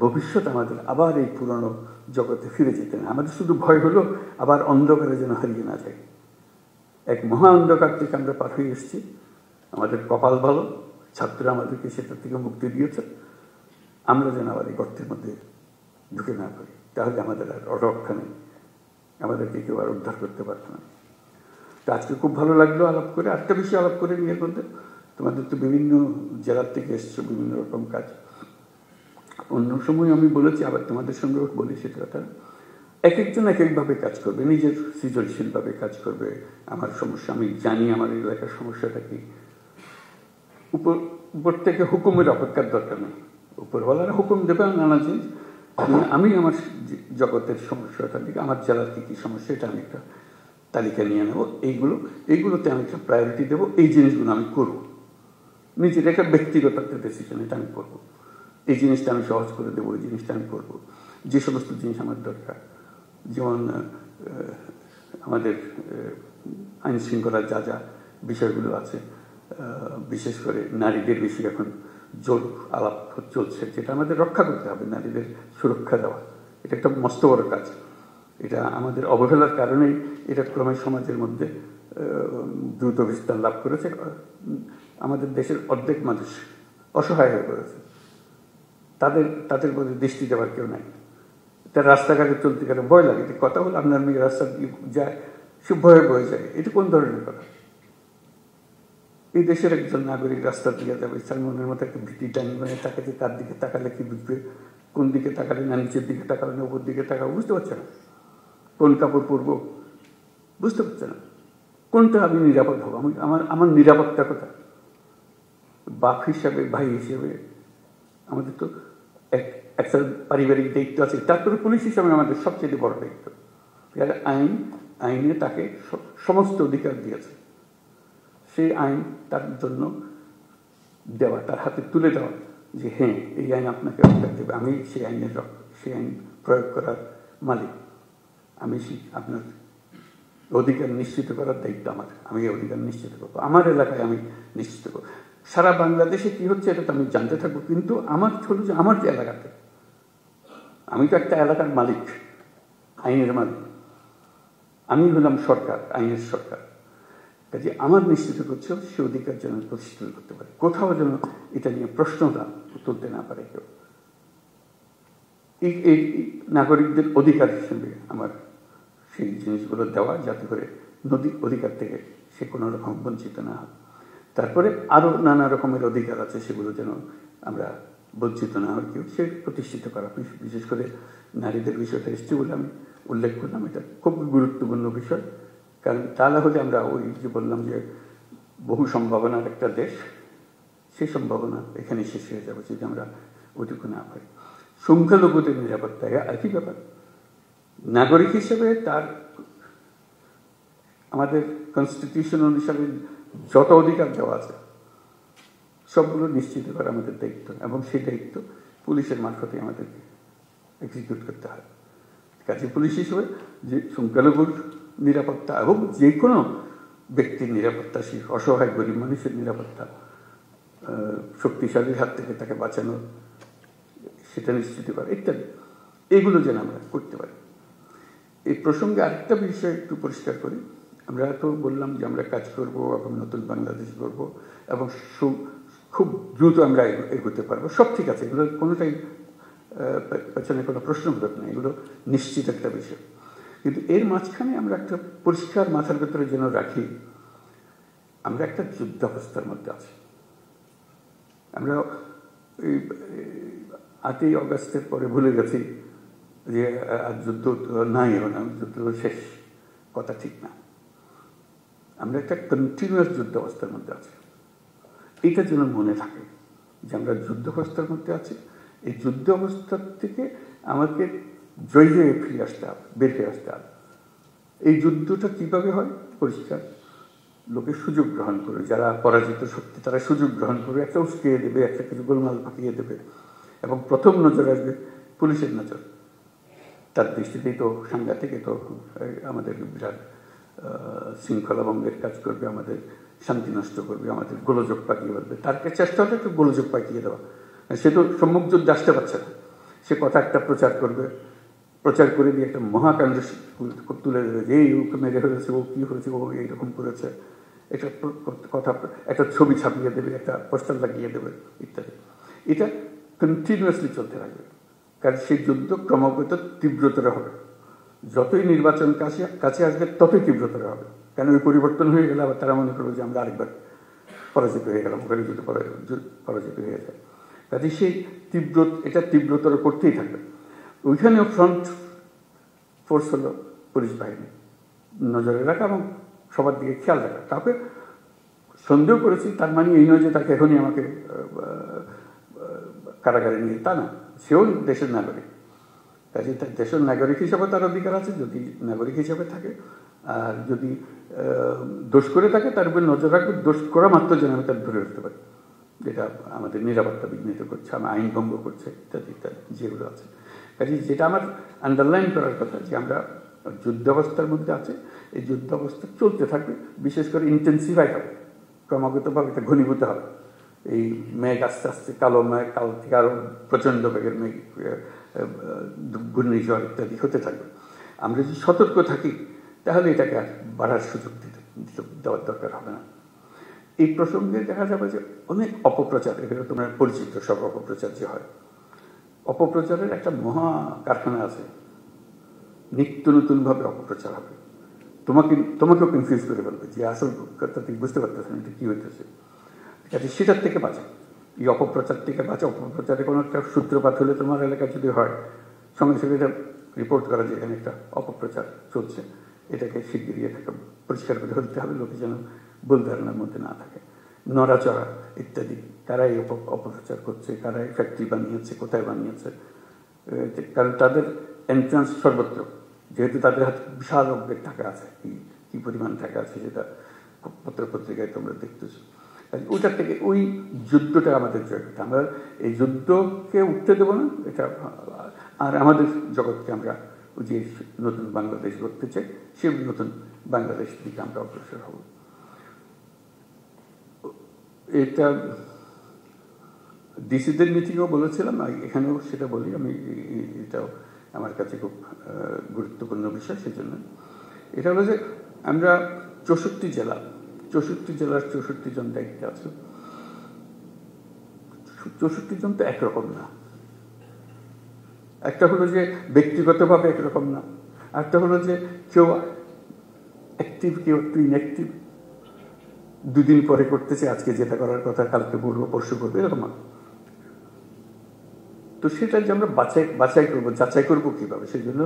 ভবিষ্যৎ আমাদের আবার এই পুরনো জগতে ফিরে যেতে না। আমাদের শুধু ভয় হলো আবার অন্ধকারে যেন হারিয়ে না যায়। এক মহা অন্ধকার থেকে আমরা পার হয়ে এসেছি, আমাদের কপাল ভালো, ছাত্ররা আমাদেরকে সেটার থেকে মুক্তি দিয়েছে। আমরা যেন আবার এই গর্তের মধ্যে ঢুকে না পারি, তাহলে আমাদের আর রক্ষা নেই, আমাদেরকে কেউ আর উদ্ধার করতে পারত না। তো আজকে খুব ভালো লাগলো আলাপ করে, আরেকটা বেশি আলাপ করে নিয়ে বলতে, তোমাদের তো বিভিন্ন জেলার থেকে এসছো, বিভিন্ন রকম কাজ। অন্য সময় আমি বলেছি, আবার তোমাদের সঙ্গেও বলি সেটা কথা, এক একজন এক একভাবে কাজ করবে, নিজের সৃজনশীলভাবে কাজ করবে। আমার সমস্যা আমি জানি, আমার এলাকার সমস্যাটা কি। উপর থেকে হুকুমের অপেক্ষার দরকার নেই, উপরওয়ালারা হুকুম দেবে নানা জিনিস। আমি আমার জগতের সমস্যাটা দিকে, আমার জেলার কী কী সমস্যা, এটা আমি একটা তালিকা নিয়ে নেবো। এইগুলোতে আমি একটা প্রায়োরিটি দেবো, এই জিনিসগুলো আমি করবো। নিজের একটা ব্যক্তিগত একটা ডিসিশন, এটা আমি করবো। এই জিনিসটা আমি সহজ করে দেবো, এই জিনিসটা আমি করবো। যে সমস্ত জিনিস আমার দরকার, যেমন আমাদের আইন শৃঙ্খলার যা যা বিষয়গুলো আছে, বিশেষ করে নারীদের বেশি এখন জোর আলাপ চলছে, যেটা আমাদের রক্ষা করতে হবে, নারীদের সুরক্ষা দেওয়া। এটা একটা মস্ত বড় কাজ। এটা আমাদের অবহেলার কারণেই এটা ক্রমে সমাজের মধ্যে দ্রুত বিস্তার লাভ করেছে। আমাদের দেশের অর্ধেক মানুষ অসহায় হয়ে পড়েছে, তাদের মধ্যে দৃষ্টি দেওয়ার কেউ নাই। তার রাস্তাঘাটে চলতে গেলে ভয় লাগে, কথা বলে আপনার মেয়ে রাস্তা দিয়ে যায়, সে ভয়ে বয়ে যায়। এটা কোন ধরনের কথা? এই দেশের একজন নাগরিক রাস্তা দিয়ে যাবে, তার মনের মতো একটা ভীতি টানি, মানে তাকে তার দিকে তাকালে কি বুঝবে, কোন দিকে তাকালে না নিচের দিকে তাকালে না উপর দিকে তাকাবো, বুঝতে পারছে না। কোন কাপড় পরবো বুঝতে পারছে না। কোনটা আমি নিরাপদ হবো, আমার নিরাপত্তা কোথায়? বাপ হিসাবে, ভাই হিসেবে আমাদের তো একটা পারিবারিক দায়িত্ব আছে, তারপরে পুলিশ হিসাবে আমাদের সবচেয়ে বড় দায়িত্ব। আইনে তাকে সমস্ত অধিকার দিয়েছে, সেই আইন তার জন্য দেওয়া, তার হাতে তুলে দেওয়া, যে হ্যাঁ এই আইন আপনাকে অধিকার দেবে, আমি সেই আইন প্রয়োগ করার মালিক, আমি আপনার অধিকার নিশ্চিত করার দায়িত্ব আমার, আমি এই অধিকার নিশ্চিত করবো, আমার এলাকায় আমি নিশ্চিত করবো। সারা বাংলাদেশে কি হচ্ছে এটা তো আমি জানতে থাকবো, কিন্তু আমার হলো যে আমার যে এলাকাতে, আমি তো একটা এলাকার মালিক, আইনের মালিক, আমি হলাম সরকার, আইনের সরকার। কাজে আমার নিশ্চিত করছে সে অধিকার যেন প্রতিষ্ঠিত করতে পারে, কোথাও যেন এটা নিয়ে প্রশ্নটা তুলতে না পারে কেউ। এই নাগরিকদের অধিকার হিসেবে আমার সেই জিনিসগুলো দেওয়া, যাতে করে অধিকার থেকে সে কোনো রকম বঞ্চিত না হয়। তারপরে আরও নানা রকমের অধিকার আছে, সেগুলো যেন আমরা বঞ্চিত না হয় কেউ, সে প্রতিষ্ঠিত করা। বিশেষ করে নারীদের বিষয়টা এসছে বলে আমি উল্লেখ করলাম, এটা খুব গুরুত্বপূর্ণ বিষয়। কারণ তা না হলে আমরা ওই যে বললাম যে বহু সম্ভাবনার একটা দেশ, সেই সম্ভাবনা এখানে শেষ হয়ে যাবে যদি আমরা ওইটুকু না পারি। সংখ্যালঘুদের নিরাপত্তা একই ব্যাপার। নাগরিক হিসেবে তার আমাদের কনস্টিটিউশন অনুসারে যত অধিকার দেওয়া আছে সবগুলো নিশ্চিত করা আমাদের দায়িত্ব, এবং সেই দায়িত্ব পুলিশের মারফতে আমাদেরকে এক্সিকিউট করতে হয়। কাজে পুলিশ হিসেবে যে সংখ্যালঘুর নিরাপত্তা এবং যে কোনো ব্যক্তির নিরাপত্তা, সে অসহায় গরিব মানুষের নিরাপত্তা, শক্তিশালীর হাত থেকে তাকে বাঁচানো, সেটা নিশ্চিত করা ইত্যাদি, এগুলো যেন আমরা করতে পারি। এই প্রসঙ্গে আরেকটা বিষয় একটু পরিষ্কার করি। আমরা তো বললাম যে আমরা কাজ করব এবং নতুন বাংলাদেশ গড়ব এবং খুব দ্রুত আমরা এগোতে পারবো। সব ঠিক আছে, এগুলো কোনোটাই পেছনে কোনো প্রশ্নবোধক নেই, এগুলো নিশ্চিত একটা বিষয়। কিন্তু এর মাঝখানে আমরা একটা পরিষ্কার মাথার ভেতরে যেন রাখি, আমরা একটা যুদ্ধাবস্থার মধ্যে আছি। আমরা এই 8ই অগাস্টের পরে ভুলে গেছি যে আর যুদ্ধ নাই, যুদ্ধ শেষ, কথা ঠিক না। আমরা একটা কন্টিনিউয়াস যুদ্ধাবস্থার মধ্যে আছি। এটা যেন মনে থাকে যে আমরা যুদ্ধাবস্থার মধ্যে আছি। এই যুদ্ধ অবস্থার থেকে আমাকে জয় হয়ে ফিরে আসতে হবে, বের হয়ে আসতে হবে। এই যুদ্ধটা কিভাবে হয়? পরিষ্কার, লোকে সুযোগ গ্রহণ করে, যারা পরাজিত শক্তি তারা সুযোগ গ্রহণ করে একটা উস্কিয়ে দেবে, একটা কিছু গোলমাল পাকিয়ে দেবে, এবং প্রথম নজর আসবে পুলিশের নজর। তার দৃষ্টিতেই তো সাংঘাতিক, তো আমাদের বিরাট শৃঙ্খলা ভঙ্গের কাজ করবে, আমাদের শান্তি নষ্ট করবে, আমাদের গোলযোগ পাকিয়ে বলবে। তার চেষ্টা হলে একটু গোলযোগ পাকিয়ে দেওয়া। সে তো সম্মুখ যুদ্ধে আসতে পারছে না, সে কথা একটা প্রচার করবে, প্রচার করে দিয়ে একটা মহাকাণ্ড তুলে দেবে যে এই ওকে মেরে ফেলেছে, ও কী হয়েছে, ও এইরকম করেছে, একটা কথা, একটা ছবি ছাপিয়ে দেবে, একটা পোস্টার লাগিয়ে দেবে ইত্যাদি। এটা কন্টিনিউয়াসলি চলতে থাকবে, কারণ সেই যুদ্ধ ক্রমাগত তীব্রতর হবে। যতই নির্বাচন কাছে আসবে ততই তীব্রতর হবে, কারণ ওই পরিবর্তন হয়ে গেলে আবার তারা মনে করবে যে আমরা আরেকবার পরাজিত হয়ে গেলাম, ওখানে যদি পরাজিত হয়ে যায়। কাজে সেই এটা তীব্রতর করতেই থাকবে। ওইখানেও ফ্রন্ট ফোর্স হলো পুলিশ বাহিনী, নজরে রাখা এবং সবার দিকে খেয়াল রাখা। কাউকে সন্দেহ করেছি তার মানে এই নয় যে তাকে এখনই আমাকে কারাগারে নিয়ে, তা না। সেও দেশের নাগরিক, কাজে তার দেশের নাগরিক হিসাবে তার অধিকার আছে যদি নাগরিক হিসাবে থাকে। আর যদি দোষ করে থাকে তার উপরে নজর রাখবে, দোষ করা মাত্র যেন আমি তার ধরে রাখতে পারি, যেটা আমাদের নিরাপত্তা বিঘ্নিত করছে, আমার আইন ভঙ্গ করছে ইত্যাদি ইত্যাদি যেগুলো আছে। কাজে যেটা আমার আন্ডারলাইন করার কথা যে আমরা যুদ্ধাবস্থার মধ্যে আছে, এই যুদ্ধাবস্থা চলতে থাকবে, বিশেষ করে ইন্টেন্সিফাই হবে, ক্রমাগতভাবে এটা ঘনীভূত হবে। এই মেঘ আস্তে আস্তে কালো মেঘ, কাল থেকে আরও প্রচণ্ড বেগের মেঘ, ঘূর্ণিঝড় ইত্যাদি হতে থাকবে। আমরা যদি সতর্ক থাকি তাহলে এটাকে আর বাড়ার সুযোগ দেওয়ার দরকার হবে না। এই প্রসঙ্গে দেখা যাবে যে অনেক অপপ্রচার, এগুলো তোমরা পরিচিত সব অপপ্রচার যে হয়, অপপ্রচারের একটা মহা কারখানা আছে। নিত্য নতুনভাবে অপপ্রচার হবে, তোমাকেও কনফিউজ করে ফেলবে যে আসল কথা তুমি বুঝতে পারতেছো না এটা কী হইতেছে। কাজে সেটার থেকে বাঁচা, এই অপপ্রচার থেকে বাঁচা। অপপ্রচারে কোনো একটা সূত্রপাত হলে তোমার এলাকায় যদি হয়, সঙ্গে সঙ্গে এটা রিপোর্ট করা যে এখানে একটা অপপ্রচার চলছে, এটাকে শিগগিরই এটাকে পরিষ্কার করে ফেলতে হবে, লোকে যেন ভুল ধারণার মধ্যে না থাকে। নড়াচড়া ইত্যাদি, কারাই অপপ্রচার করছে, কারাই ফ্যাক্টরি বানিয়েছে, কোথায় বানিয়েছে, কারণ তাদের এন্ট্রান্স সর্বত্র, যেহেতু তাদের হাতে বিশাল অঙ্কের টাকা আছে, কি পরিমাণ টাকা আছে সেটা পত্রপত্রিকায় তোমরা দেখতেছো। ওইটার থেকে ওই যুদ্ধটা আমাদের জয় করতে, আমরা এই যুদ্ধকে উঠতে দেবো না এটা। আর আমাদের জগৎকে আমরা যে নতুন বাংলাদেশ গড়তে চাই, সেই নতুন বাংলাদেশ দিকে আমরা অগ্রসর হব। এটা ডিসিদের মিটিংও বলেছিলাম, এখানেও সেটা বলি আমি, এটাও আমার কাছে খুব গুরুত্বপূর্ণ বিষয়। সেজন্য এটা হলো যে আমরা 64 জেলার 64 জন দায়িত্বে আছে। 64 জন তো একরকম না। একটা হলো যে ব্যক্তিগতভাবে একরকম না, একটা হলো যে কেউ অ্যাক্টিভ, কেউ একটু ইনঅ্যাক্টিভ, দুদিন পরে করতেছে, আজকে যেটা করার কথা কালকে বলবো, পরশু করবো, এরকম। তো সেটা যে আমরা যাচাই করবো কিভাবে, সেই জন্য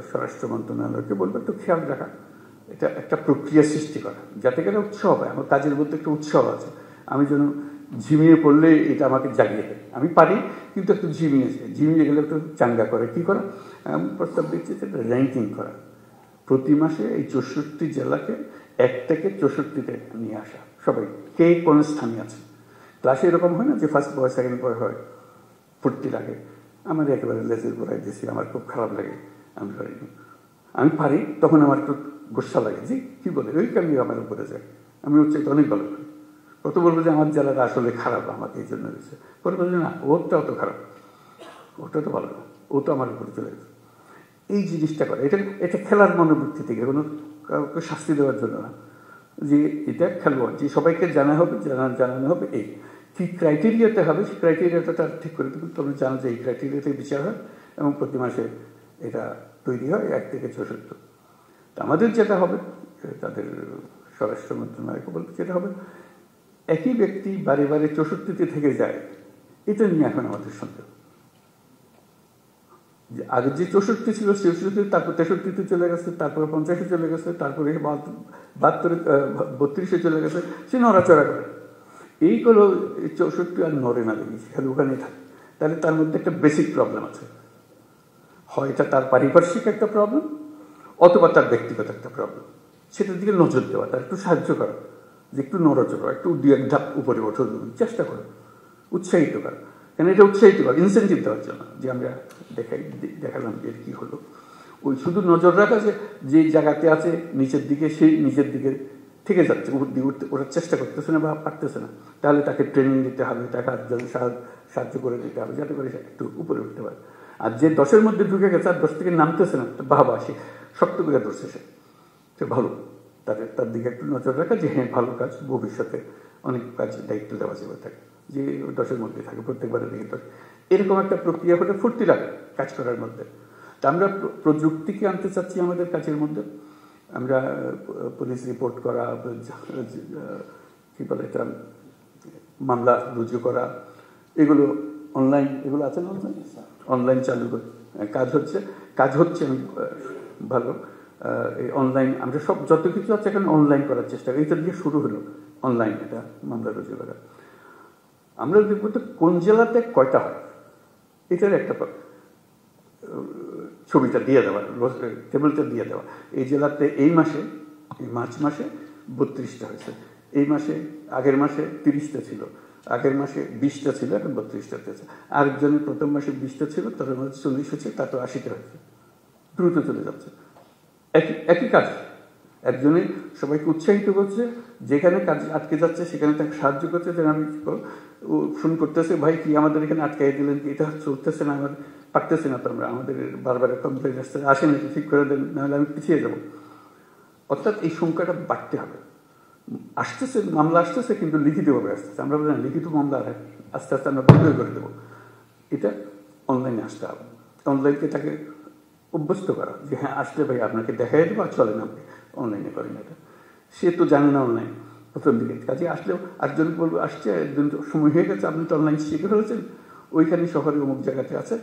স্বরাষ্ট্র মন্ত্রণালয়কে বলবো একটু খেয়াল রাখা, এটা একটা প্রক্রিয়া সৃষ্টি করা, যাতে করে উৎসাহ হয়। আমার কাজের মধ্যে একটা উৎসাহ আছে, আমি যেন ঝিমিয়ে পড়লে এটা আমাকে জাগিয়ে দেয়। আমি পারি, কিন্তু একটু ঝিমিয়ে গেলে একটু চাঙ্গা করে কি করা, আমি প্রস্তাব দিচ্ছি যে র্যাঙ্কিং করা। প্রতি মাসে এই 64 জেলাকে 1 থেকে 64-তে নিয়ে আসা, সবাই কে কোন স্থানে আছে। ক্লাসে এরকম হয় না যে ফার্স্ট বয় সেকেন্ড বয় হয়, ফুর্তি লাগে। আমার একেবারে লেজের গোড়ায় দিয়েছি, আমার খুব খারাপ লাগে, আমি পারি, তখন আমার একটু গোসা লাগে যে কি বলে ওই কারণে আমার উপরে যায়, আমি হচ্ছে অনেক ভালো করি। কত বলবো যে আমার জেলাটা আসলে খারাপ, আমাকে এই জন্য হয়েছে, পরে বলছে না ওরটাও তো খারাপ, ওটা তো ভালো না, ও তো আমার উপরে চলে গেছে। এই জিনিসটা করে, এটা খেলার মনোবৃত্তি থেকে, কোনো কাউকে শাস্তি দেওয়ার জন্য না, যে এটা খেলোয়াড়, যে সবাইকে জানানো হবে এই কী ক্রাইটেরিয়াতে হবে সেই ক্রাইটেরিয়াটা তার ঠিক করে দেবেন। তোমরা জানো যে এই ক্রাইটেরিয়াতে বিচার হয় এবং প্রতি মাসে এটা তৈরি হয় 1 থেকে 64। তো আমাদের যেটা হবে, তাদের স্বরাষ্ট্র মন্ত্রণালয়কে বলতে যেটা হবে, একই ব্যক্তি বারে বারে 64তে থেকে যায়, এটা নিয়ে এখন আমাদের সন্দেহ। যে আগে যে 64 ছিল 66, তারপর 63তে চলে গেছে, তারপরে 50-এ চলে গেছে, তারপরে 32-এ চলে গেছে, সে নড়াচড়া করে। এইগুলো 64 আর নড়ে না দেখি, খালি ওখানেই থাকে। তাহলে তার মধ্যে একটা বেসিক প্রবলেম আছে, হয় এটা তার পারিপার্শ্বিক একটা প্রবলেম অথবা তার ব্যক্তিগত একটা প্রবলেম। সেটার দিকে নজর দেওয়া, তার একটু সাহায্য করা, যে একটু নড়াচড়া, একটু 2-1 ধাপ উপরে ওঠো, চেষ্টা করো, উৎসাহিত করা। কেন এটা উৎসাহিত করা, ইনসেন্টিভ দেওয়ার জন্য, যে আমরা দেখালাম যে কী হলো। ওই শুধু নজর রাখা যে জায়গাতে আছে নিচের দিকে, সেই নিচের দিকে থেকে যাচ্ছে, উপর দিকে উঠতে ওঠার চেষ্টা করতেছে না বা পারতেছে না, তাহলে তাকে ট্রেনিং দিতে হবে, তাকে আরেকজন সাহায্য করে দিতে হবে, যাতে করে সে একটু উপরে উঠতে পারে। আর যে 10-এর মধ্যে ঢুকে গেছে আর 10 থেকে নামতেছে না, বাবা সে শক্ত করে ধরছে, সে ভালো, তার দিকে একটু নজর রাখা, যে হ্যাঁ ভালো কাজ, ভবিষ্যতে অনেক কাজ দায়িত্ব দেওয়া যাবে থাকে, যে 10-এর মধ্যে থাকে, প্রত্যেকবারে দিকে 10। এরকম একটা প্রক্রিয়া হলে ফুর্তি লাগে কাজ করার মধ্যে। তা আমরা প্রযুক্তিকে আনতে চাচ্ছি আমাদের কাজের মধ্যে। আমরা পুলিশ রিপোর্ট করা, কী বলে এটা, মামলা রুজু করা, এগুলো অনলাইন, এগুলো আছে না, অনলাইন চালু করে কাজ হচ্ছে আমি ভালো। এই অনলাইন আমরা সব যত কিছু আছে এখন অনলাইন করার চেষ্টা করি, এইটা দিয়ে শুরু হলো অনলাইন এটা মামলা রুজু করা। আমরা দেখবো তো কোন জেলাতে কয়টা হয়, এটার একটা ছবিটা দিয়ে দেওয়া, টেবিলটা দিয়ে দেওয়া। এই জেলাতে এই মাসে, এই মার্চ মাসে 32টা হয়েছে, এই মাসে আগের মাসে 30টা ছিল, আগের মাসে 20টা ছিল, এখন 32টা হয়েছে। আরেকজনের প্রথম মাসে 20টা ছিল, তার মধ্যে 40 হয়েছে, তারপর 80টা হয়েছে। দ্রুত চলে যাচ্ছে, একই কাজ। একজনে সবাইকে উৎসাহিত করছে, যেখানে কাজ আটকে যাচ্ছে সেখানে তাকে সাহায্য করছে, যে আমি ফোন করতেছে, ভাই কি আমাদের এখানে আটকাই দিলেন, কি এটা চলতেছে না, আমার পারতেছে না, তো আমরা আমাদের বারবার কমপ্লেন আসছে, আসেন একটু ঠিক করে দেন, নাহলে আমি পিছিয়ে যাবো। অর্থাৎ এই সংখ্যাটা বাড়তে হবে। আসতেছে মামলা আসতেছে, কিন্তু লিখিতভাবে আসতেছে। আমরা বলি না, লিখিত মামলা আস্তে আস্তে আমরা বন্ধ করে দেবো। এটা অনলাইনে আসতে হবে, অনলাইনকে তাকে অভ্যস্ত করা, যে হ্যাঁ আসলে ভাই আপনাকে দেখাই দেবো, আর চলেন আপনি অনলাইনে করেন এটা। সে তো জানে না অনলাইন প্রথম দিকে, কাজে আসলেও আরেকজন বলবো আসছে, একজন সময় হয়ে গেছে, আপনি তো অনলাইন শিখে ফেলেছেন, ওইখানে শহরে অমুক জায়গাতে আছে,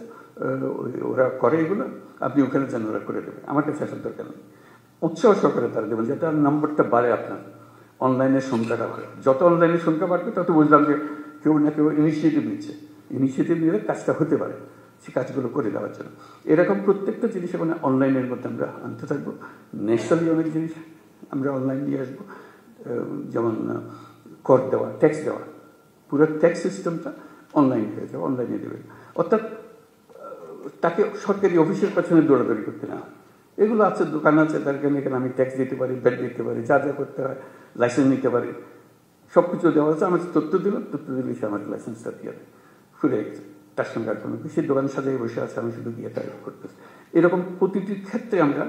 ওরা করে এগুলো, আপনি ওখানে যান, ওরা করে দেবে, আমার কাছে আসার দরকার নেই। উৎসাহ সহকারে তারা দেবেন, যাতে আর নম্বরটা বাড়ে, আপনার অনলাইনের সংখ্যাটা বাড়ে। যত অনলাইনের সংখ্যা বাড়বে তত বুঝলাম যে কেউ না কেউ ইনিশিয়েটিভ নিচ্ছে, ইনিশিয়েটিভ নিলে কাজটা হতে পারে, সে কাজগুলো করে দেওয়ার জন্য। এরকম প্রত্যেকটা জিনিস মানে অনলাইনের মধ্যে আমরা আনতে থাকবো। ন্যাশনালি অনেক জিনিস আমরা অনলাইন নিয়ে আসবো, যেমন কর দেওয়া, ট্যাক্স দেওয়া, পুরো ট্যাক্স সিস্টেমটা অনলাইন হয়ে যাবে, অনলাইনে দেবে। অর্থাৎ তাকে সরকারি অফিসের পেছনে দৌড়াদৌড়ি করতে না। এগুলো আছে, দোকান আছে, তার এখানে আমি ট্যাক্স দিতে পারি, ব্যাট দিতে পারি, যা যা করতে হয়, লাইসেন্স নিতে পারি, সব কিছু দেওয়া আছে। আমার তথ্য দিলে সে আমার লাইসেন্সটা দিয়ে দেয়, ফুরে গেছে, তার সঙ্গে আর কোনো সে দোকান সাজাই বসে আছে, আমি শুধু গিয়ে টাইপ করতেছি। এরকম প্রতিটি ক্ষেত্রে আমরা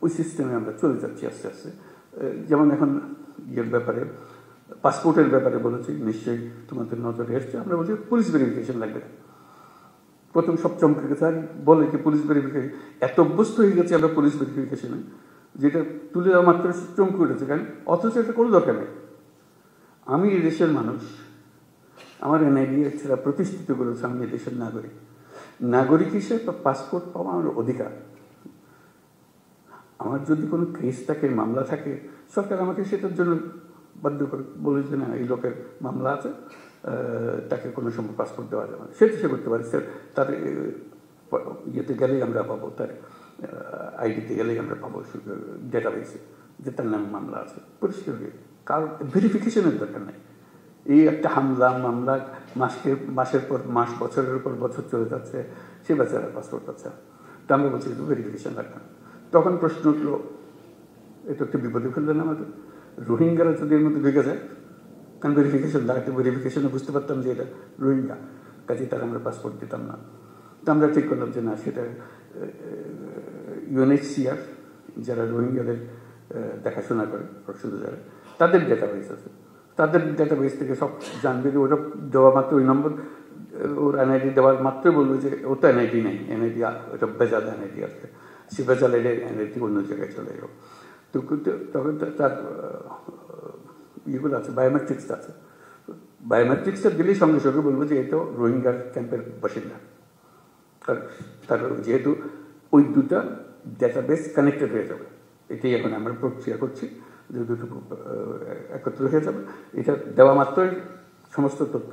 ওই সিস্টেমে আমরা চলে যাচ্ছি আস্তে আস্তে। যেমন এখন ইয়ের ব্যাপারে, পাসপোর্টের ব্যাপারে বলেছি, নিশ্চয়ই তোমাদের নজরে এসছে। আমরা বলছি পুলিশ ভেরিফিকেশন লাগবে। প্রথম সব চমকে গেছে, আর বলে কি পুলিশ ভেরিফিকেশন, এত অভ্যস্ত হয়ে গেছে আমরা পুলিশ ভেরিফিকেশনে, যেটা তুলে দেওয়া মাত্র চমকে উঠেছে, কারণ অথচ এটা কোনো দরকার নেই। আমি এই দেশের মানুষ, আমার এনআইডি ছাড়া প্রতিষ্ঠিত করেছে, আমি এই দেশের নাগরিক। নাগরিক হিসেবে পাসপোর্ট পাওয়া আমার অধিকার। আমার যদি কোনো কেস থাকে, মামলা থাকে, সরকার আমাকে সেটার জন্য বাধ্য করে, বলে যে না এই লোকের মামলা আছে, তাকে কোনো সময় পাসপোর্ট দেওয়া যাবে না, সেটা সে করতে পারে। তার ইয়েতে গেলেই আমরা পাবো, তার আইডিতে গেলেই আমরা পাবো ডেটাবেসে, যে তার নামে মামলা আছে, পরিষ্কার হয়ে। কারণ ভেরিফিকেশনের দরকার নেই। এই একটা হামলা মামলা মাসের পর মাস, বছরের পর বছর চলে যাচ্ছে, সে বেচারা পাসপোর্ট পাচ্ছে। তো আমরা বলছি একটু ভেরিফিকেশন রাখবেন। তখন প্রশ্ন উঠলো, এটা একটা বিপদে ফেললেন আমাদের। রোহিঙ্গারা যদি এর মধ্যে ঢুকে যায়, কারণ ভেরিফিকেশন লাগাতে, ভেরিফিকেশনে বুঝতে পারতাম যে এটা রোহিঙ্গা, কাজে তারা আমরা পাসপোর্ট দিতাম না। তো আমরা ঠিক করলাম যে না, সেটা UNHCR যারা রোহিঙ্গাদের দেখাশোনা করে, শুধু যারা, তাদের ডেটাবেস আছে, তাদের ডেটাবেস থেকে সব জানবে যে ওটা দেওয়া মাত্র ওই নম্বর ওর এনআইডি দেওয়ার মাত্রই বলবে যে ও তো এনআইডি নেই, এনআইডি ওটা বেজাল এনআইডি আছে, সে বেজাল এনআইডি অন্য জায়গায় চলে গেল। তো তখন তার ইয়েগুলো আছে, বায়োমেট্রিক্স আছে, বায়োমেট্রিক্সটা দিলেই সঙ্গে সঙ্গে বলবো যে এটা রোহিঙ্গা ক্যাম্পের বাসিন্দা। তার যেহেতু ওই দুটা ডেটাবেস কানেক্টেড হয়ে যাবে, এটাই এখন আমরা প্রক্রিয়া করছি, যে দুটো একত্র হয়ে যাবে। এটা দেওয়া মাত্রই সমস্ত তথ্য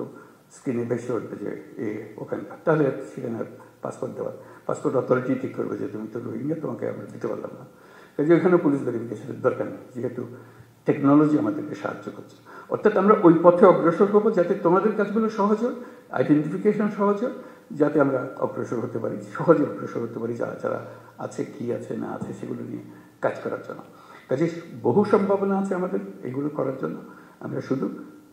স্ক্রিনে বেশি উঠবে যে ওখানকার, তাহলে সেখানে পাসপোর্ট দেওয়া, পাসপোর্ট অথরিটি ঠিক করবে যে তুমি তো রোহিঙ্গা, তোমাকে আমরা দিতে পারলাম না। কাজে ওখানে পুলিশ ভেরিফিকেশনের দরকার নেই, যেহেতু টেকনোলজি আমাদেরকে সাহায্য করছে। অর্থাৎ আমরা ওই পথে অগ্রসর হবো যাতে তোমাদের কাজগুলো সহজ হয়, আইডেন্টিফিকেশন সহজ হয়, যাতে আমরা অগ্রসর হতে পারি, সহজে অগ্রসর হতে পারি, যারা যারা আছে, কি আছে না আছে সেগুলো নিয়ে কাজ করার জন্য। কাজে বহু সম্ভাবনা আছে আমাদের এগুলো করার জন্য। আমরা শুধু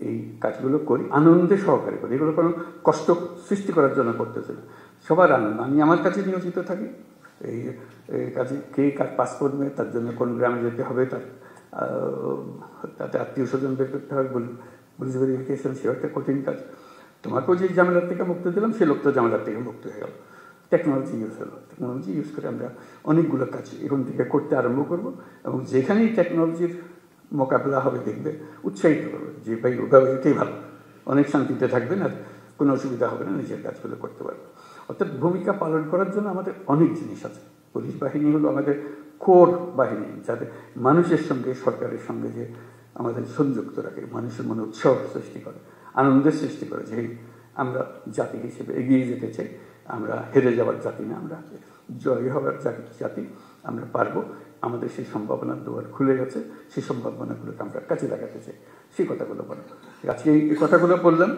এই কাজগুলো করি, আনন্দে সহকারে করি, এগুলো কোনো কষ্ট সৃষ্টি করার জন্য করতেছে না, সবার আনন্দ। আমি আমার কাছে নিয়োজিত থাকি এই কাজে, কে কার পাসপোর্ট নেই, তার জন্য কোন গ্রামে যেতে হবে, তাতে আত্মীয় স্বজন বের করতে হবে, পুলিশ ভেরিফিকেশন, সেও একটা কঠিন কাজ। তোমাকেও যে ঝামেলার থেকে মুক্তি দিলাম, সে লোকটা ঝামেলার থেকে মুক্ত হয়ে গেল। টেকনোলজি ইউজ হলো, টেকনোলজি ইউজ করে আমরা অনেকগুলো কাজ এখন থেকে করতে আরম্ভ করব, এবং যেখানেই টেকনোলজির মোকাবিলা হবে দেখবে উৎসাহিত করবে যে ভাই ওভাবে এটাই ভালো, অনেক শান্তিতে থাকবেন, আর কোনো অসুবিধা হবে না, নিজের কাজগুলো করতে পারবে। অর্থাৎ ভূমিকা পালন করার জন্য আমাদের অনেক জিনিস আছে। পুলিশ বাহিনী হলো আমাদের কোর বাহিনী, যাতে মানুষের সঙ্গে, সরকারের সঙ্গে যে আমাদের সংযুক্ত রাখে, মানুষের মনে উৎসাহ সৃষ্টি করে, আনন্দের সৃষ্টি করে, যে আমরা জাতি হিসেবে এগিয়ে যেতে চাই, আমরা হেরে যাওয়ার জাতি না, আমরা জয় হওয়ার জাতি, আমরা পারবো, আমাদের সেই সম্ভাবনার দুয়ার খুলে গেছে, সেই সম্ভাবনাগুলোকে আমরা কাজে লাগাতে চাই, সেই কথাগুলো বলো। আজকে এই কথাগুলো বললাম,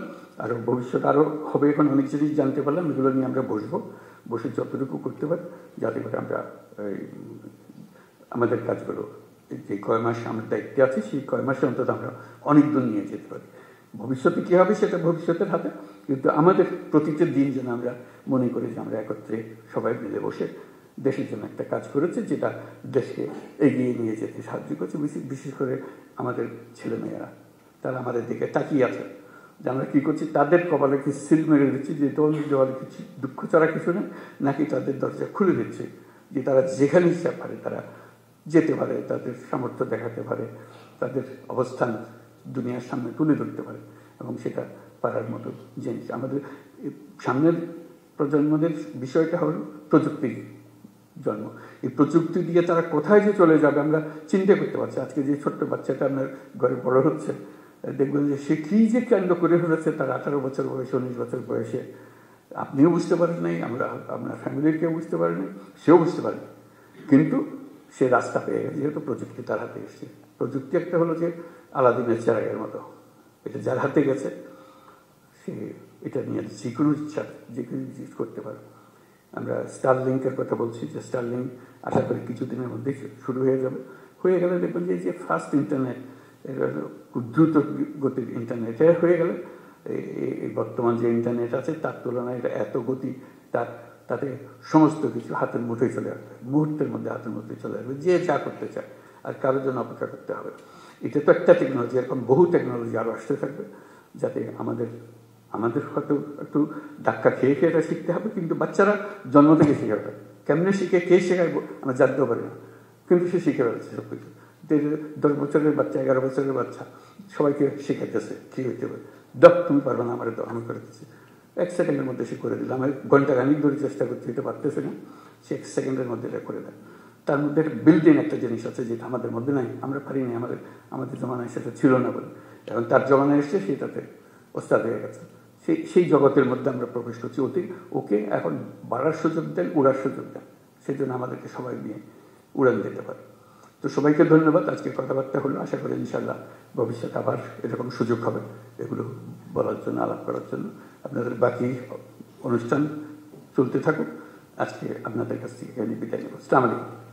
আরও ভবিষ্যৎ আরও হবে, এখন অনেক জিনিস জানতে পারলাম, এগুলো নিয়ে আমরা বসে যতটুকু করতে পারি, যাতে করে আমরা আমাদের কাজগুলো যে কয় মাস আমরা দায়িত্বে আছি, সেই কয় মাসে অন্তত আমরা অনেক দূর নিয়ে যেতে পারি। ভবিষ্যতে কী হবে সেটা ভবিষ্যতের হাতে, কিন্তু আমাদের প্রতিটা দিন যেন আমরা মনে করি যে আমরা একত্রে সবাই মিলে বসে দেশের জন্য একটা কাজ করেছে, যেটা দেশকে এগিয়ে নিয়ে যেতে সাহায্য করছে। বিশেষ করে আমাদের ছেলেমেয়েরা, তারা আমাদের দিকে তাকিয়ে আছে যে আমরা কী করছি, তাদের কপালে কি সিল মেরে দিচ্ছি যে দেওয়ালে কিছু দুঃখ ছাড়া কিছু নেই, নাকি তাদের দরজা খুলে দিচ্ছে যে তারা যেখানে ইচ্ছা পারে তারা যেতে পারে, তাদের সামর্থ্য দেখাতে পারে, তাদের অবস্থান দুনিয়ার সামনে তুলে ধরতে পারে, এবং সেটা পারার মতো জিনিস। আমাদের সামনের প্রজন্মদের বিষয়টা হলো প্রযুক্তির জন্ম। এই প্রযুক্তি দিয়ে তারা কোথায় যে চলে যাবে আমরা চিন্তা করতে পারছি। আজকে যে ছোট্ট বাচ্চাটা আপনার ঘরে বড় হচ্ছে, দেখবেন যে সে কী যে কাণ্ড করে ফেলেছে তার 18 বছর বয়সে, 19 বছর বয়সে, আপনিও বুঝতে পারেন নাই, আপনার ফ্যামিলির কেউ বুঝতে পারেনি, সেও বুঝতে পারেনি, কিন্তু সে রাস্তা পেয়ে গেছে, যেহেতু প্রযুক্তি তার হাতে এসেছে। প্রযুক্তি একটা হলো যে আলাদিনের চেরাগের মতো, এটা যার হাতে গেছে সে এটা নিয়ে যে কোনো ইচ্ছা যে কোনো জিনিস করতে পারে। আমরা স্টারলিংকের কথা বলছি, যে স্টারলিংক আশা করি কিছুদিনের মধ্যেই শুরু হয়ে যাবে। হয়ে গেলে দেখবেন যে ফার্স্ট ইন্টারনেট, দ্রুত গতির ইন্টারনেট হয়ে গেলে এই বর্তমান যে ইন্টারনেট আছে তার তুলনায় এটা এত গতি, তাতে সমস্ত কিছু হাতের মুঠোয় চলে আসবে, মুহূর্তের মধ্যে হাতের মধ্যে চলে আসবে, যে যা করতে চায়, আর কারোর জন্য অপেক্ষা করতে হবে। এটা তো একটা টেকনোলজি, এরকম বহু টেকনোলজি আরও আসতে থাকবে, যাতে আমাদের হয়তো একটু ধাক্কা খেয়ে এটা শিখতে হবে, কিন্তু বাচ্চারা জন্ম থেকে শিখে ওঠে। কেমনে শিখে, কে শেখায় আমরা জানতেও পারি না, কিন্তু সে শিখে ফেলেছে সব কিছু। 10 বছরের বাচ্চা, 11 বছরের বাচ্চা সবাইকে শেখাইতেছে কী হইতে হবে। তুমি পারবে না, আমার আমি করে দিচ্ছি, 1 সেকেন্ডের মধ্যে সে করে দিল। আমি ঘন্টা খানিক ধরে চেষ্টা করছি, এটা পারতেছে না, সে 1 সেকেন্ডের মধ্যে এটা করে দেয়। তার মধ্যে একটা বিল্ডিং একটা জিনিস আছে যেটা আমাদের মধ্যে নাই, আমরা পারিনি, আমাদের জমানায় সেটা ছিল না বলে। এখন তার জমানায় এসছে, সেটাতে ওস্তাদ হয়ে গেছে, সেই জগতের মধ্যে আমরা প্রবেশ করছি। ওকে এখন বাড়ার সুযোগ দেন, উড়ার সুযোগ দেন, সেই জন্য আমাদেরকে সবাই নিয়ে উড়ান দিতে পারে। তো সবাইকে ধন্যবাদ। আজকে কথাবার্তা হলো, আশা করি ইনশাল্লাহ ভবিষ্যতে আবার এরকম সুযোগ হবে এগুলো বলার জন্য, আলাপ করার জন্য। আপনাদের বাকি অনুষ্ঠান চলতে থাকুক। আজকে আপনাদের কাছ থেকে বিদায় নেব। আসসালামু আলাইকুম।